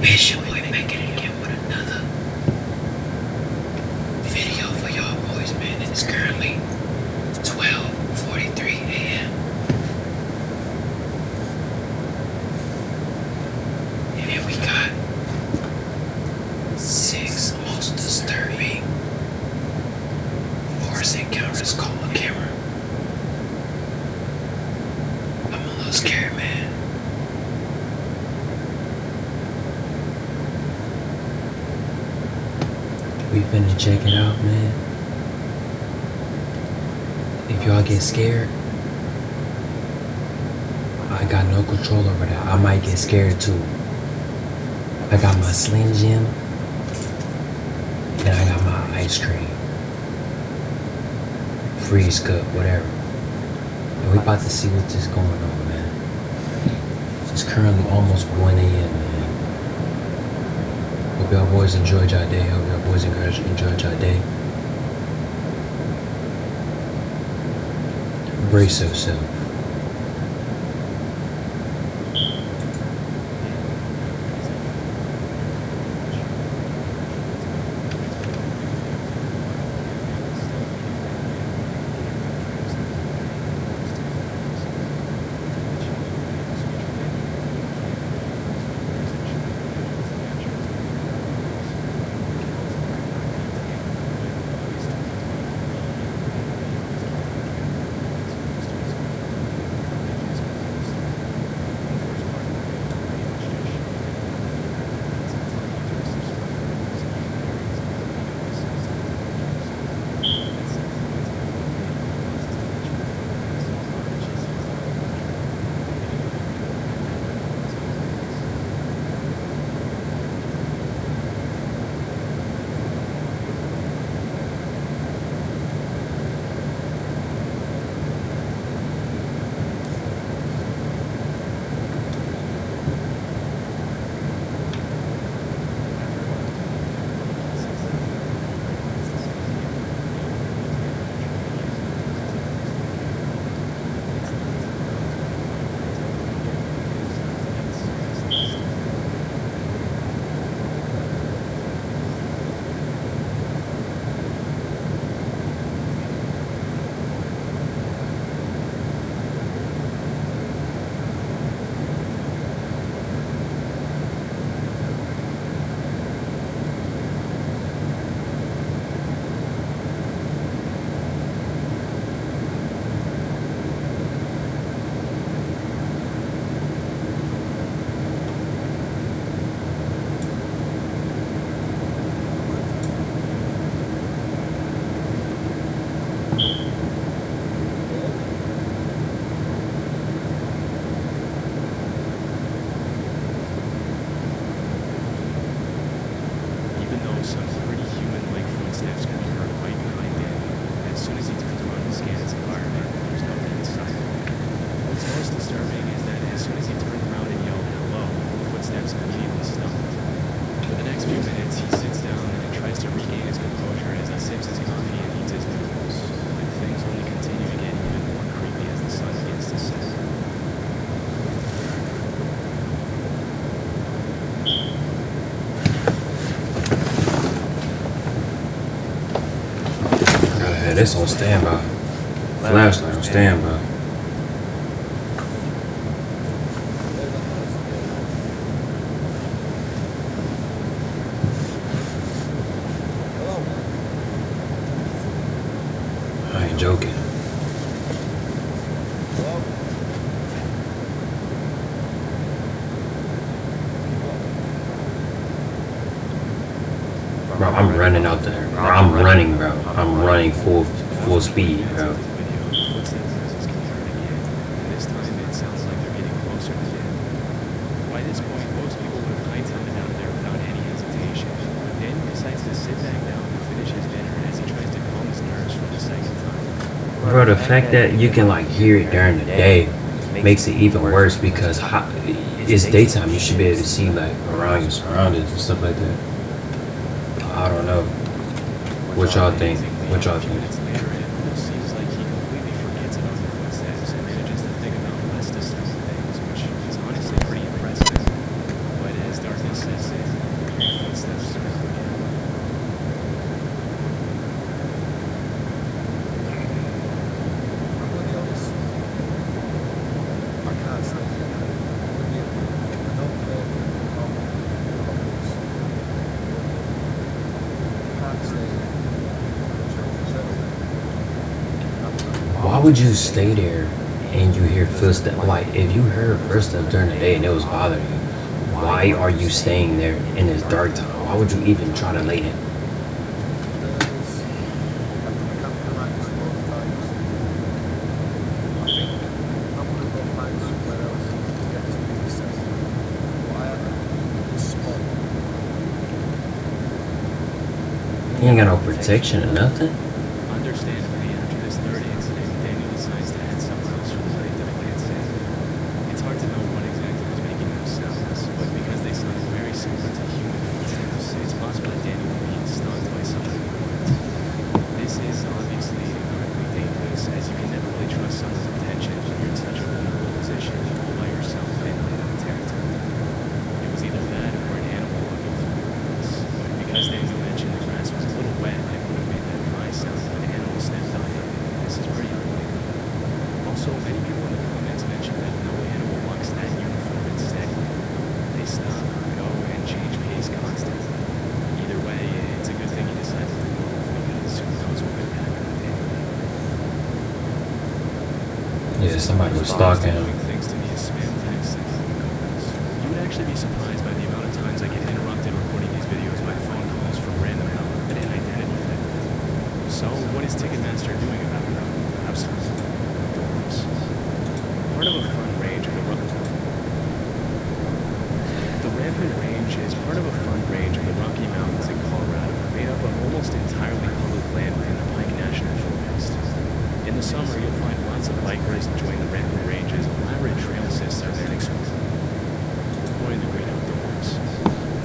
It's your boy back at it again with another video for y'all boys, man. It's currently 12:43 a.m. And we got 6 most disturbing horse encounters called a camera. I'm a little scared, man. We finna check it out, man. If y'all get scared, I got no control over that. I might get scared too. I got my Slim Jim and I got my ice cream. Freeze cup, whatever. And we about to see what is going on, man. It's currently almost 1 a.m., man. Hope y'all boys enjoyed y'all day. Hope y'all boys enjoyed y'all day. Brace yourself. This on standby. Flashlight on standby. I ain't joking. Bro, I'm running out there. Bro, I'm running, bro. I'm running full speed, bro. By this point, most people would have hightailed it out of there without any hesitation. But Daniel decides to sit back down and finish his dinner as he tries to calm his nerves for the second time. Bro, the fact that you can like hear it during the day makes it even worse because it's daytime. You should be able to see like around your surroundings and stuff like that. I don't know. What y'all think? What y'all think? Minutes later, it seems like he completely forgets about the footsteps and manages to think about less disturbing things, which is honestly pretty impressive. But as darkness sets in, would you stay there and you hear footsteps? Like, if you heard footsteps during the day and it was bothering you, why are you staying there in this dark time? Why would you even try to lay down? You ain't got no protection or nothing? Understandably, after this third incident, Daniel decides to head somewhere else for the night that I can't say. It's hard to know what exactly was making those sounds, but because they sounded very similar to human footsteps, it's possible that Daniel was being stalked by someone in the woods. This is obviously incredibly dangerous, as you can never really trust someone's intentions when you're in such a vulnerable position, all by yourself in unknown territory. It was either that or an animal walking through the woods, but because Daniel mentioned the grass was a little wet, it would have made that dry sound if an animal stepped on it. This is pretty unlikely. Also, many people in the comments mentioned that no animal walks that uniform and steady. They stop, go, and change pace constantly. Either way, it's a good thing he decided to move, because who knows what could happen with Daniel. Yeah, somebody was stalking him. Things to me as spam texts and phone calls. You would actually be surprised by the amount of times I get interrupted recording these videos by phone calls from random help and identity theft. So, what is Ticketmaster doing about it? Absolutely. Doors. Part of a front range of the Rampant Range is part of a front range of the Rocky Mountains in Colorado, made up of almost entirely public land within the Pike National Forest. In the summer, you'll find lots of bikers enjoying the Rampant Range's elaborate trail system and exploring the great outdoors.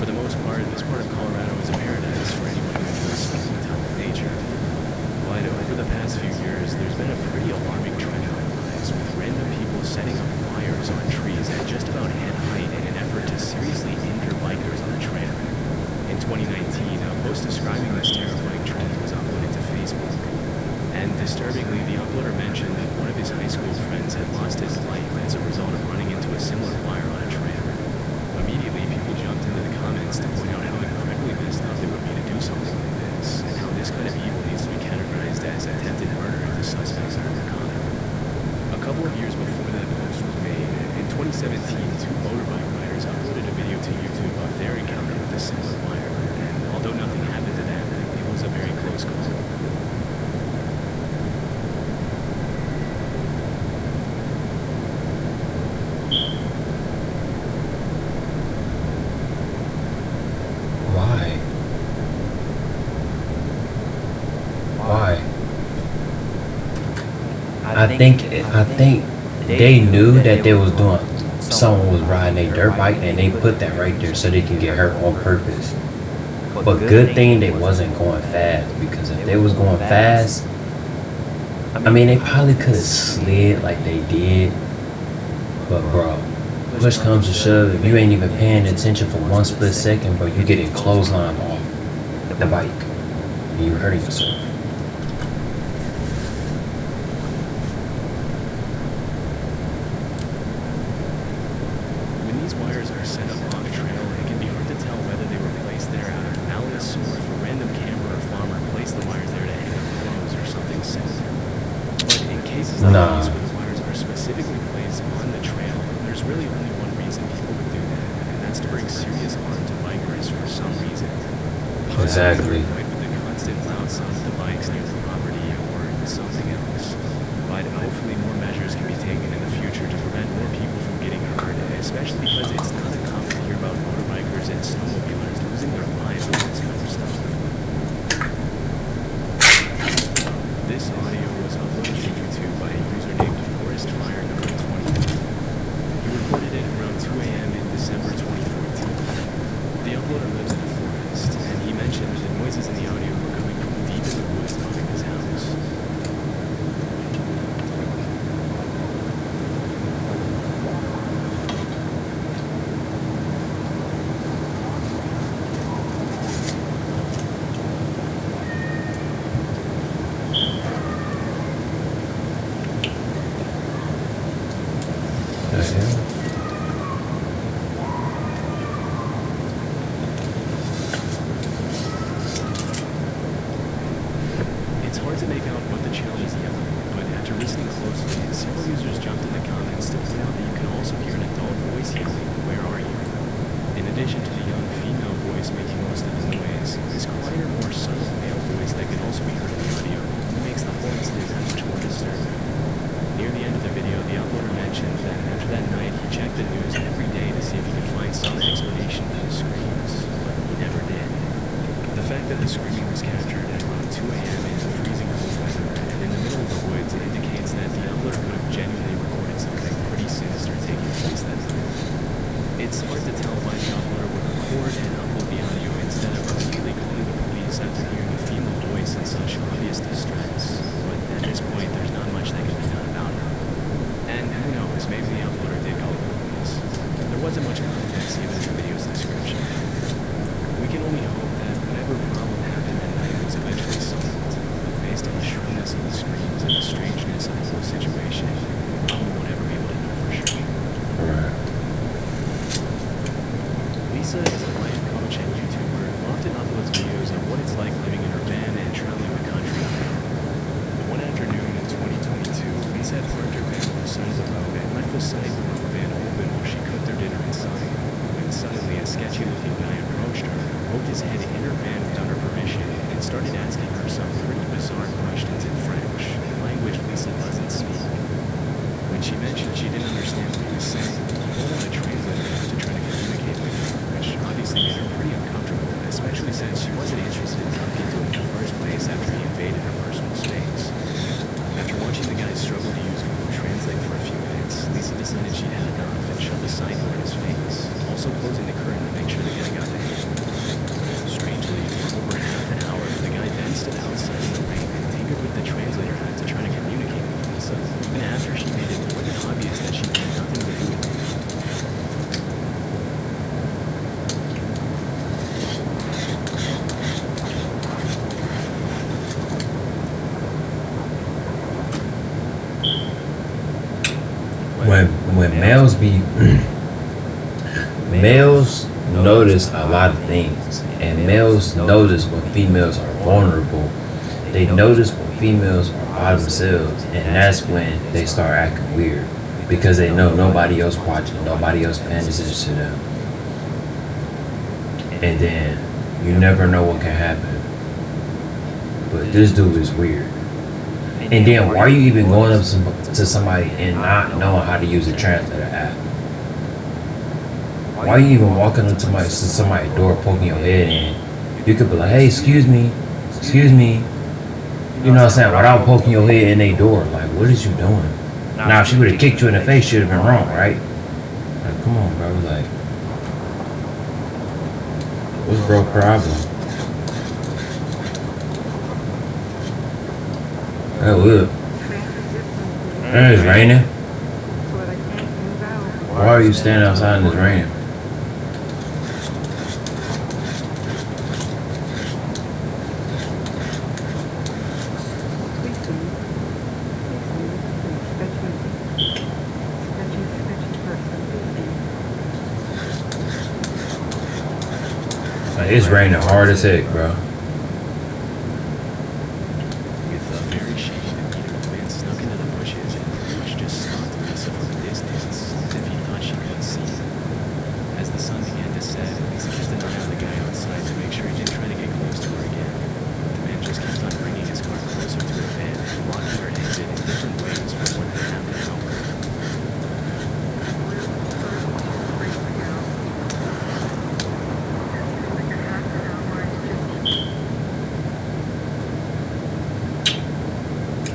For the most part, this part of Colorado is a paradise for anyone who enjoys spending time with nature. But over the past few years, there's been a pretty alarming trend on the rise, with random people setting up wires on trees at just about head height in an effort to seriously injure bikers on the trail. In 2019, a post describing this terrifying trend was uploaded to Facebook. And disturbingly, the uploader mentioned that one of his high school friends had lost his life as a result of running into a similar wire on a trail. Immediately, people jumped into the comments to point out how incredibly messed up it would be to do something like this, and how this kind of evil needs to be categorized as attempted murder if the suspects are caught. A couple of years before that post was made, in 2017, two motorbike riders uploaded a video to YouTube of their encounter with a similar wire, and although nothing happened to them, it was a very close call. Why? I think they knew that they was doing. Someone was riding a dirt bike and they put that right there so they can get hurt on purpose. But good thing they wasn't going fast, because if they was going fast, I mean they probably could have slid like they did. But bro, push comes to shove, if you ain't even paying attention for one split second, bro, you getting clotheslined off the bike and you hurting yourself. When these wires are set up on a trail, it can be hard to tell whether they were placed there out of malice, or if a random camper or farmer placed the wires there to hang up clothes or something similar. But in cases like these where the wires are specifically placed on the trail, there's really only one reason people would do that, and that's to bring serious harm to bikers for some reason. Exactly. With the constant loud sound of the bikes near the property, or something else. But hopefully more measures can be taken in the future to prevent more people from getting hurt, especially because it's not uncommon to hear about motorbikers and snowmobilers losing their lives over this kind of stuff. This audio was uploaded to YouTube by a user named Forest Fire number 20. He recorded it around 2 a.m. in December 2014. The uploader lives in a forest, and he mentioned that the noises in the audio were coming from deep in the woods behind his house. addition to the young female voice making most of the noise, this quieter, more subtle male voice that can also be heard in the audio makes the whole incident that much more disturbing. Near the end of the video, the uploader mentioned that after that night, he checked the news every day to see if he could find some explanation for the screams, but he never did. The fact that the screaming was captured at around 2 a.m. in the freezing cold weather and in the middle of the woods indicates that the uploader could have genuinely recorded something pretty sinister taking place that night. It's hard to tell why the uploader would record and upload the audio instead of immediately calling the police after hearing a female voice in such obvious distress, but at this point there's not much that can be done about it. And who knows, maybe the uploader did call the police. There wasn't much context given in the video's description. We can only hope that whatever problem happened that night was eventually solved, but based on the shrillness of the screams and the strangeness of the whole situation, we probably won't ever be able to know for sure. Right. Lisa is a life coach and YouTuber who often uploads videos of what it's like living in her van and traveling the country on her own. One afternoon in 2022, Lisa had parked her van on the side of the road and left the side door of the van open while she cooked her dinner inside, when suddenly a sketchy-looking guy approached her, poked his head in her van without her permission, and started asking her some pretty bizarre questions in French, a language Lisa doesn't speak. When she mentioned she didn't understand what he was saying, he pulled out a translator to try to communicate with her, which obviously made her pretty uncomfortable, especially since she wasn't interested in talking to him in the first place after he invaded her personal space. After watching the guy struggle to use Google Translate for a few minutes, Lisa decided she'd had enough and shut the side door in his face, also closing the curtain to make sure the guy got the hint. Strangely, for over half an hour, the guy then stood outside in the rain and tinkered with the translator app to try to communicate with Lisa, even after she made it more than obvious that she had nothing to do with it. When males be males notice a lot of things, and males notice when females are vulnerable. They notice when females are by themselves, and that's when they start acting weird, because they know nobody else watching, nobody else paying attention to them, and then you never know what can happen. But this dude is weird. And then why are you even going up to somebody and not knowing how to use a translator app? Why are you even walking up to somebody's door poking your head in? You could be like, hey, excuse me. You know what I'm saying? Without poking your head in their door. Like, what is you doing? Now, if she would have kicked you in the face, she'd have been wrong, right? Like, come on, bro. Like, what's bro problem? Oh, look. It's raining. Why are you standing outside and it's raining? Like, it's raining hard as heck, bro.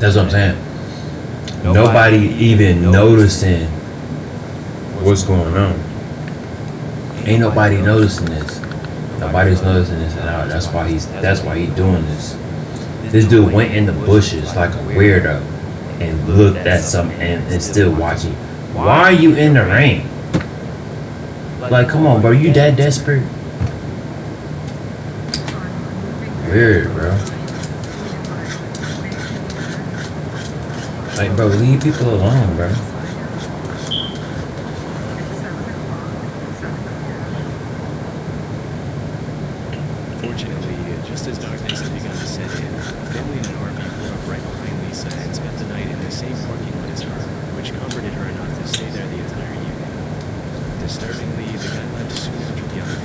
That's what I'm saying. Nobody even noticing what's going on. Ain't nobody noticing this. Nobody's noticing this at all. That's why he's doing this. This dude went in the bushes like a weirdo and looked at something and still watching. Why are you in the rain? Like, come on, bro. You that desperate? Weird, bro. Like, bro, leave people alone, bro. Fortunately, just as darkness had begun to set in, a family in an RV pulled up right behind Lisa and spent the night in the same parking lot as her, which comforted her enough to stay there the entire evening. Disturbingly, the guy left soon after the other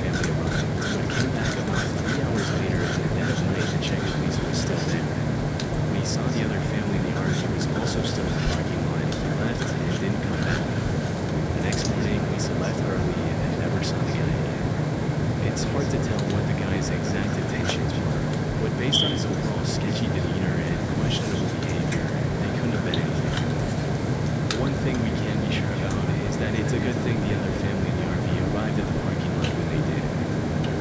hard to tell what the guy's exact intentions were, but based on his overall sketchy demeanor and questionable behavior, they couldn't have been anything. One thing we can be sure about is that it's a good thing the other family in the RV arrived at the parking lot when they did.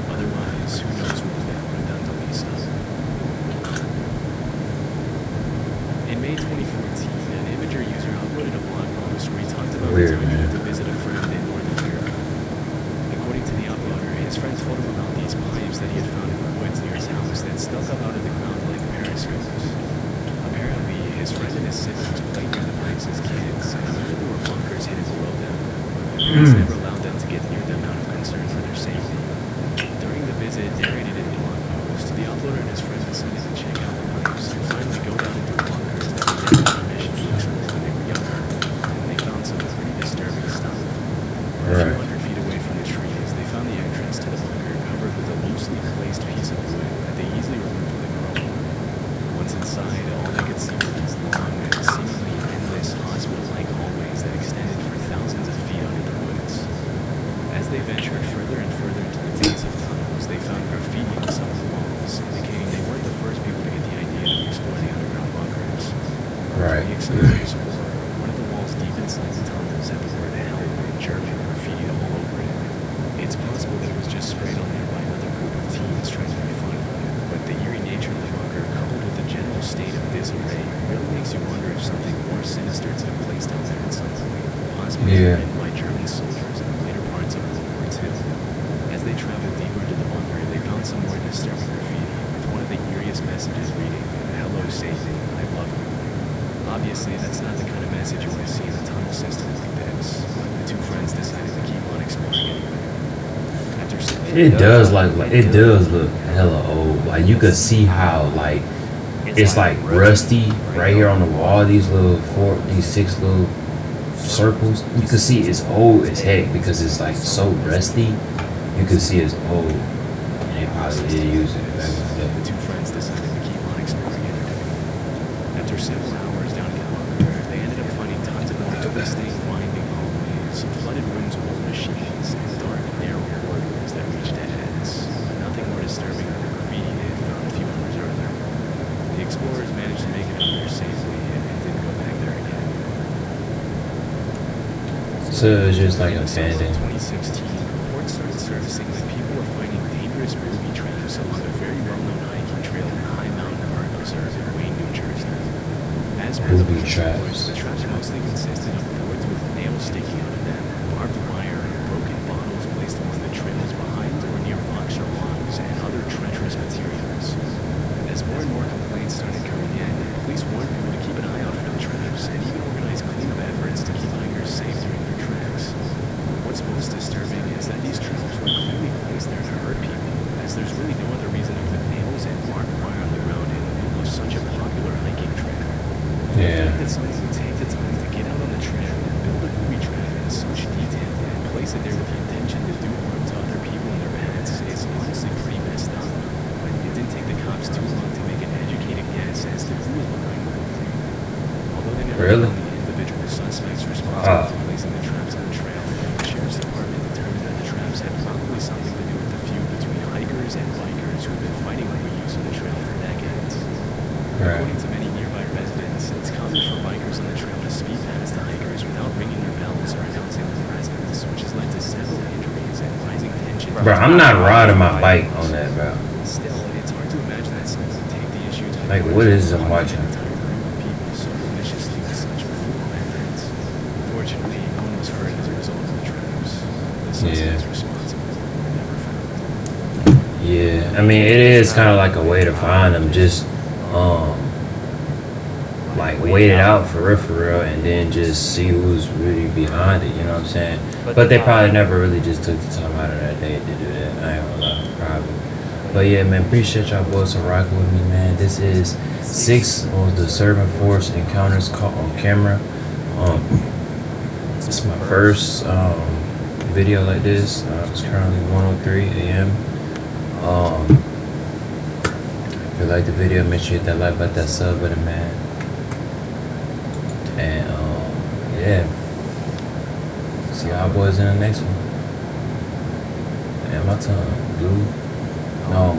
Otherwise, who knows what the man would have done to Lisa. In May 2014, an Imager user uploaded a blog post where he talked about the time he went to visit a friend in Northern Europe. According to the uploader, his friend told him about these pipes that he had found in the woods near his house that stuck up out of the ground like periscopes. Apparently, his friend and his siblings played near the pipes as kids, and knew there were bunkers hidden below them. Their parents never allowed them to get near them out of concern for their safety. During the visit narrated in the blog post, the uploader and his friend decided to check out the pipes and finally go down into bunkers that they never had permission to explore when they were younger. And they found some pretty disturbing stuff. A few hundred feet away from the trees, they found the entrance to the bunker covered with a loosely placed piece of wood that they easily removed with a crowbar. Once inside, all they could see were these long and seemingly endless hospital-like hallways that extended for thousands of feet under the woods. As they ventured further and further into the maze of tunnels, they found graffiti on some of the walls, indicating they weren't the first people to get the idea to explore the underground bunkers. The explorers were one of the walls deep inside the tunnels had the word "help" in German graffitied all over it. It's possible that it was just sprayed on there by another group of teens trying to be funny, but the eerie nature of the bunker, coupled with the general state of disarray, really makes you wonder if something more sinister took place down there at some point, possibly written by German soldiers in the later parts of World War II. As they traveled deeper into the bunker, they found some more disturbing graffiti, with one of the eeriest messages reading, "Hello, Satan, I love you." Obviously, that's not the kind of message you want to see in a tunnel system like this, but the two friends decided to keep on exploring anyway. It does it does look hella old. Like you could see how like it's like rusty right here on the wall. These six little circles. You can see it's old as heck because it's like so rusty. You can see it's old. And they probably did use it back in the day. The two friends decided to keep on exploring anyway. After several hours down in the bunker, they ended up finding tons of more twisting, winding hallways, some flooded rooms of old machines, and dark, narrow corridors that reached ends. Nothing more disturbing than the graffiti they had found a few hours earlier. The explorers managed to make it out there safely and didn't go back there again. So it was just like In the summer of abandoned. 2016, reports started surfacing that people were finding dangerous booby traps along a very well-known hiking trail in the High Mountain Park Reserve in Wayne, New Jersey. As per the Booby police traps. reports, the traps mostly consisted of boards with nails sticking out of them, barbed wire, and broken bottles placed along the trails behind or near rocks or logs, and other treacherous materials. As more and more complaints started coming in, police warned people to keep an eye out for the traps and even organized cleanup efforts to keep hikers safe during their treks. What's most disturbing is that these traps were clearly placed there to hurt people, as there's really no other reason to put nails and barbed wire on the ground in the middle of such a popular hiking trail. The fact that someone would take the time to get out on the trail and build a booby trap in such detail and place it there with the intention to do harm to other people in their paths is honestly pretty messed up. But it didn't take the cops too long to make an educated guess as to who was behind the whole thing. Although they never Really? found the individual suspects responsible for placing the traps on the trail, the sheriff's department determined that the traps had probably something to do with the feud between hikers and bikers who had been fighting over use of the trail for decades. According to many nearby residents, it's common for bikers on the trail to speed past the hikers without ringing their bells or announcing their presence, which has led to several injuries and rising tension. Bro, I'm not riding my bike on that, bro. Still, it's hard to imagine that someone would take the issue to the Like, point what of is I'm killing watching? an entire group of people so maliciously with such brutal methods. Fortunately, no one was hurt as a result of the traps. The suspects responsible were never found. Yeah, I mean it is kind of like a way to find them. Just like wait it out for real, and then just see who's really behind it. You know what I'm saying? But they probably never really just took the time out of that day to do that. I ain't gonna lie, probably. But yeah, man, appreciate y'all boys for rocking with me, man. This is 6 of the Servant Force encounters caught on camera. It's my first video like this. It's currently 1:03 a.m. If you like the video, make sure you hit that like button, that sub button, man. And yeah, see y'all boys in the next one. And Damn, my tongue blue. No,